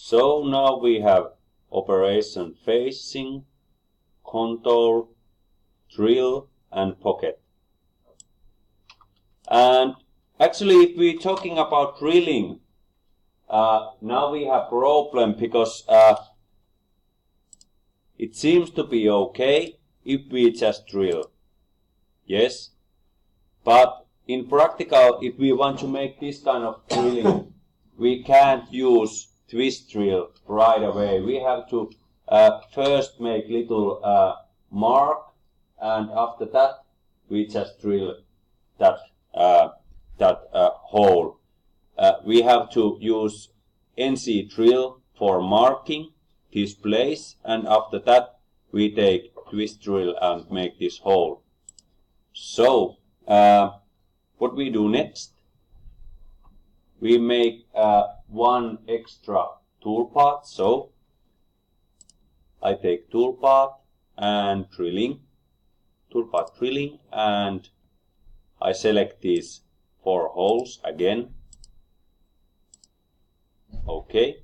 So now we have operation facing, contour, drill and pocket. And actually, if we're talking about drilling, now we have problem because it seems to be okay if we just drill. Yes, but in practical, if we want to make this kind of drilling, we can't use twist drill right away. We have to first make little mark, and after that we just drill that hole. We have to use NC drill for marking this place, and after that we take twist drill and make this hole. So what we do next? We make one extra toolpath. So I take toolpath and drilling, toolpath drilling, and I select these 4 holes again. Okay.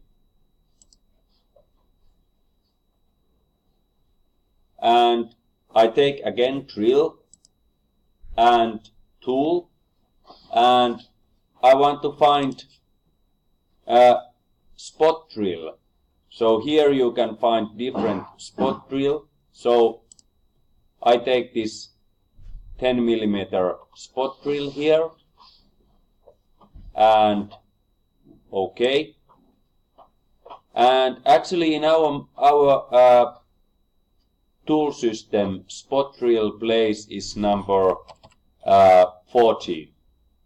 And I take again drill and tool, and I want to find a spot drill. So here you can find different spot drill. So I take this 10mm spot drill here, and okay. And actually in our tool system, spot drill place is number 14.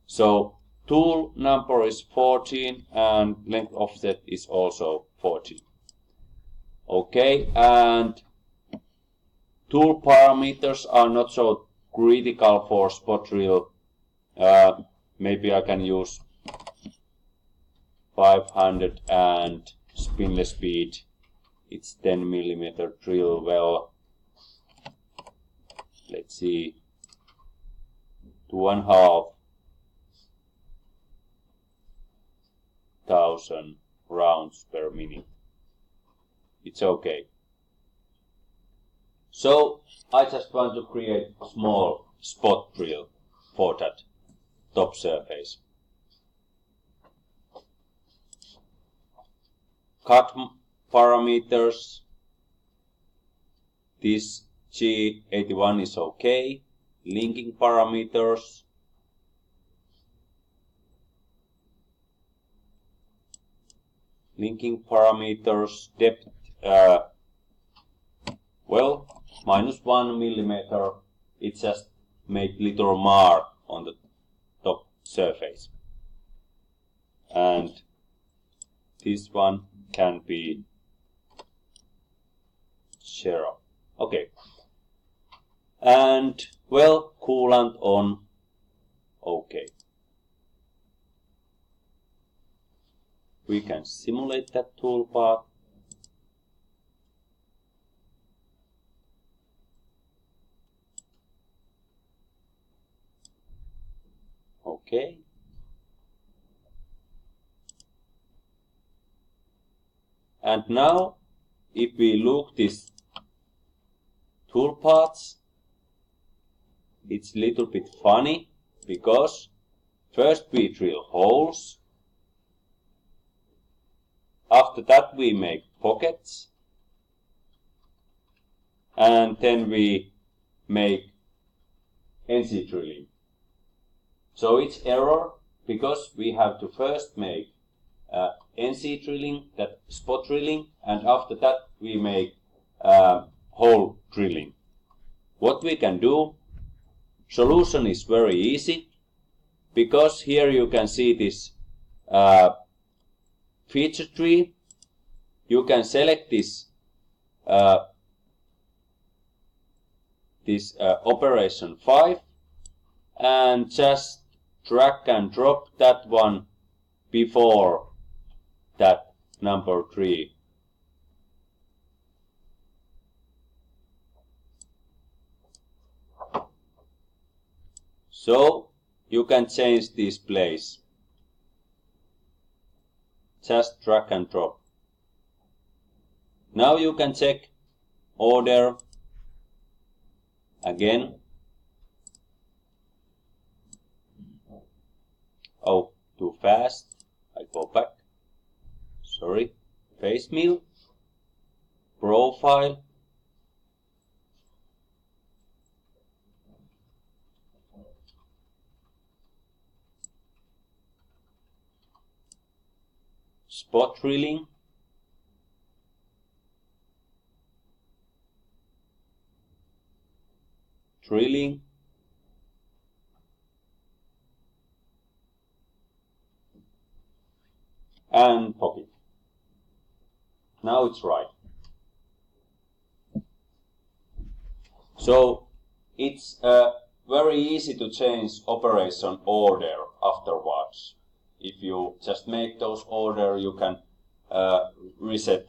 So tool number is 14 and length offset is also 14. Okay, and tool parameters are not so critical for spot drill. Maybe I can use 500 and spindle speed. It's 10mm drill. Well, let's see, 2,500 rounds per minute. It's okay. So I just want to create a small spot drill for that top surface. Cut parameters. This G81 is okay. Linking parameters. Linking parameters. Depth. Well, -1mm. It just make little mark on the top surface. And this one can be 0. Okay. And well, coolant on. Okay. We can simulate that toolpath. Okay. And now, if we look this toolpaths, it's a little bit funny because first we drill holes. After that we make pockets. And then we make NC drilling. So it's error because we have to first make NC drilling, that spot drilling, and after that we make hole drilling. What we can do, solution is very easy, because here you can see this feature tree. You can select this operation 5 and just drag and drop that one before that number 3. So you can change this place. Just drag and drop. Now you can check order again. Oh, too fast. I go back. Sorry. Face meal. Profile. Spot drilling. Drilling. And pocket. Now it's right. So it's very easy to change operation order afterwards. If you just make those order, you can reset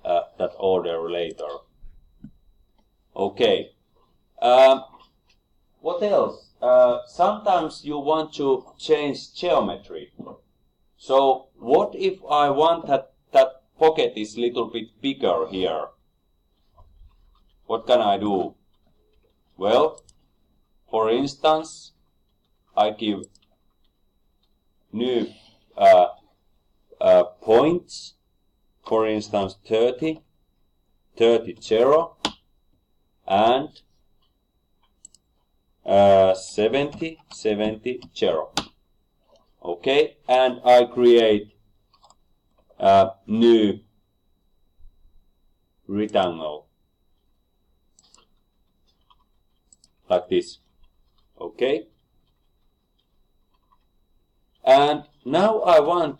that order later. Okay. What else? Sometimes you want to change geometry. So what if I want that pocket is little bit bigger here? What can I do? Well, for instance, I give new points, for instance 30, 0, and 70, 0. Okay, and I create a new rectangle like this. Okay, and now I want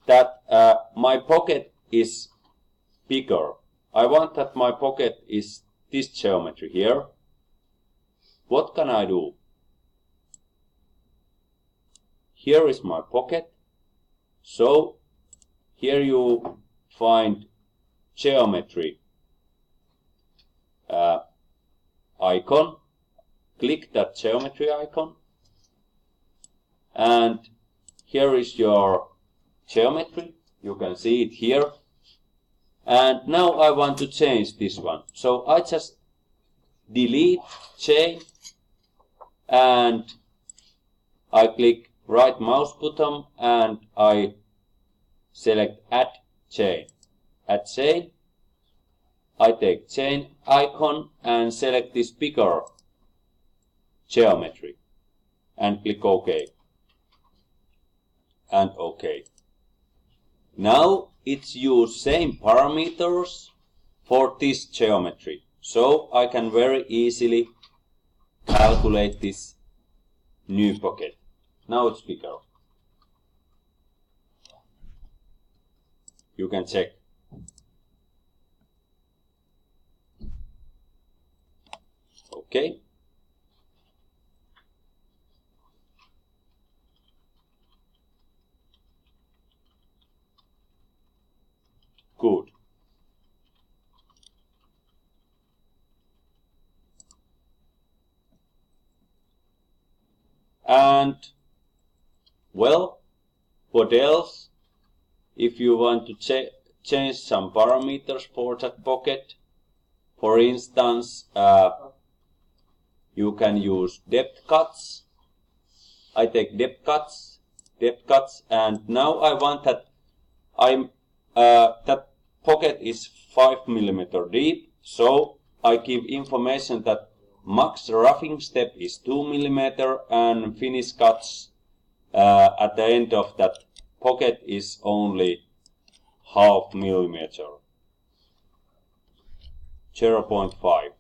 that my pocket is bigger. I want that my pocket is this geometry here. What can I do? Here is my pocket. So here you find geometry icon. Click that geometry icon. And here is your geometry. You can see it here. And now I want to change this one. So I just delete chain and I click right mouse button and I select add chain. Add chain. I take chain icon and select this bigger geometry and click OK. And OK. Now it's use same parameters for this geometry. So I can very easily calculate this new pocket. Now it's bigger. You can check. Okay. Good. And well, what else? If you want to change some parameters for that pocket, for instance, you can use depth cuts. I take depth cuts, and now I want that that pocket is 5 mm deep. So I give information that max roughing step is 2 mm and finish cuts at the end of that pocket is only 0.5 mm, 0.5.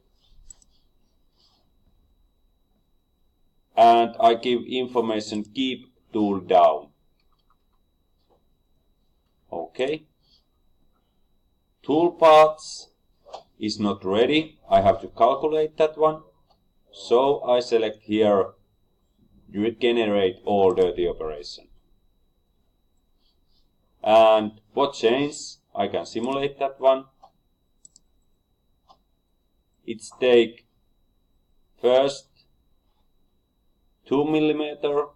And I give information keep tool down. Okay. Toolpaths is not ready. I have to calculate that one. So I select here generate all dirty operation. And what change? I can simulate that one. It's take first 2 mm.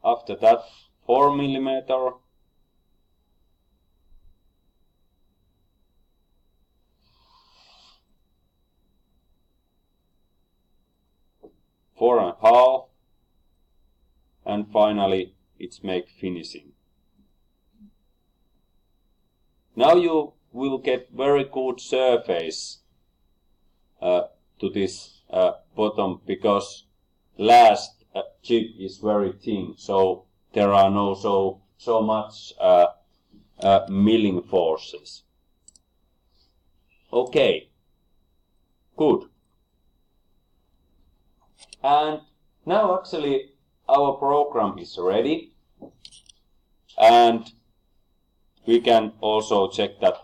After that 4 mm. 4.5, and finally it's make finishing. Now you will get very good surface to this bottom, because last chip is very thin, so there are no so much milling forces. Okay, good. And now actually our program is ready, and we can also check that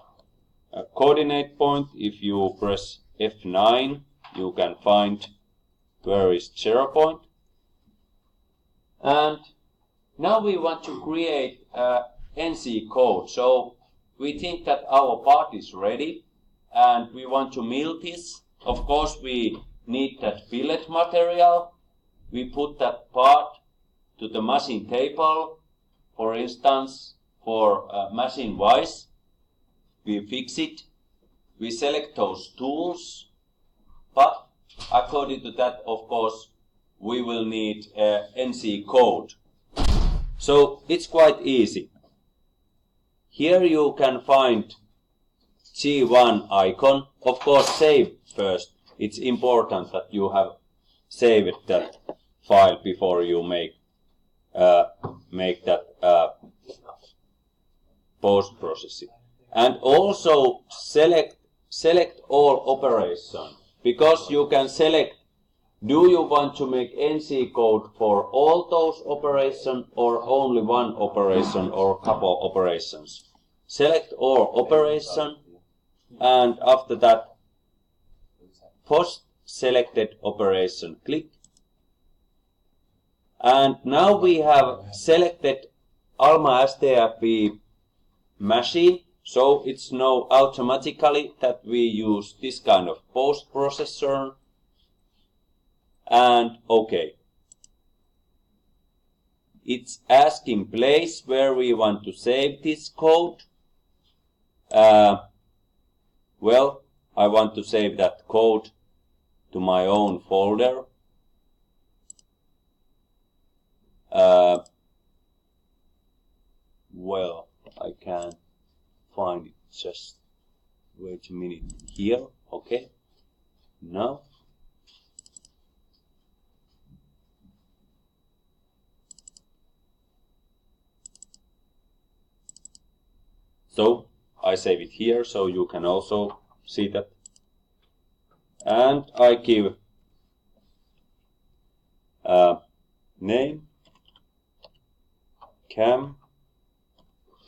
coordinate point. If you press F9, you can find where is 0 point. And now we want to create NC code. So we think that our part is ready and we want to mill this. Of course we need that billet material. We put that part to the machine table, for instance, for machine wise. We fix it. We select those tools, but according to that, of course, we will need NC code. So it's quite easy. Here you can find G1 icon. Of course, save first. It's important that you have saved that file before you make that post-processing. And also select all operation, because you can select, do you want to make NC code for all those operations or only one operation or couple operations. Select all operation, and after that post selected operation, click. And now we have selected Alma STFB machine, so it's now automatically that we use this kind of post processor. And okay, it's asking place where we want to save this code. Well, I want to save that code to my own folder. Well, I can't find it. Just wait a minute here. Okay, now. So I save it here, so you can also see that. And I give name cam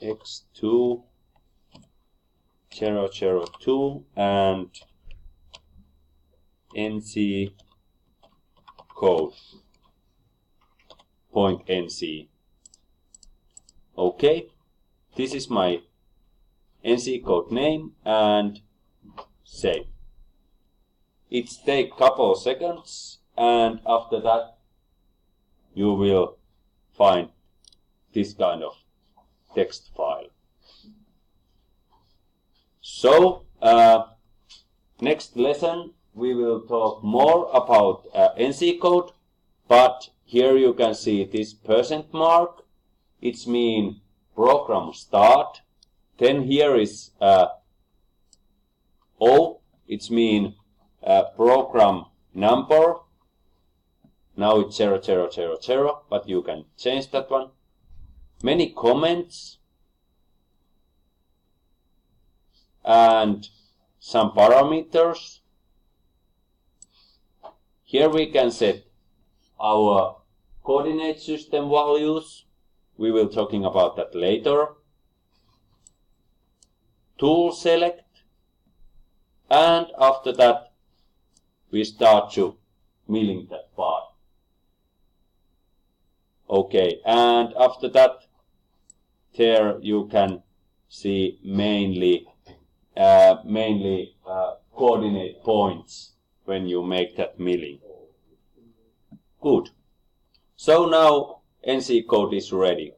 x2 002 and nc code point nc. Okay, this is my NC code name, and save. It takes couple of seconds, and after that you will find this kind of text file. So next lesson we will talk more about NC code, but here you can see this % mark. It's mean program start. Then here is O, it's mean program number. Now it's 0000, but you can change that one. Many comments and some parameters. Here we can set our coordinate system values. We will talking about that later. Tool select, and after that we start to milling that part. Okay, and after that there you can see mainly coordinate points when you make that milling. Good. So now NC code is ready.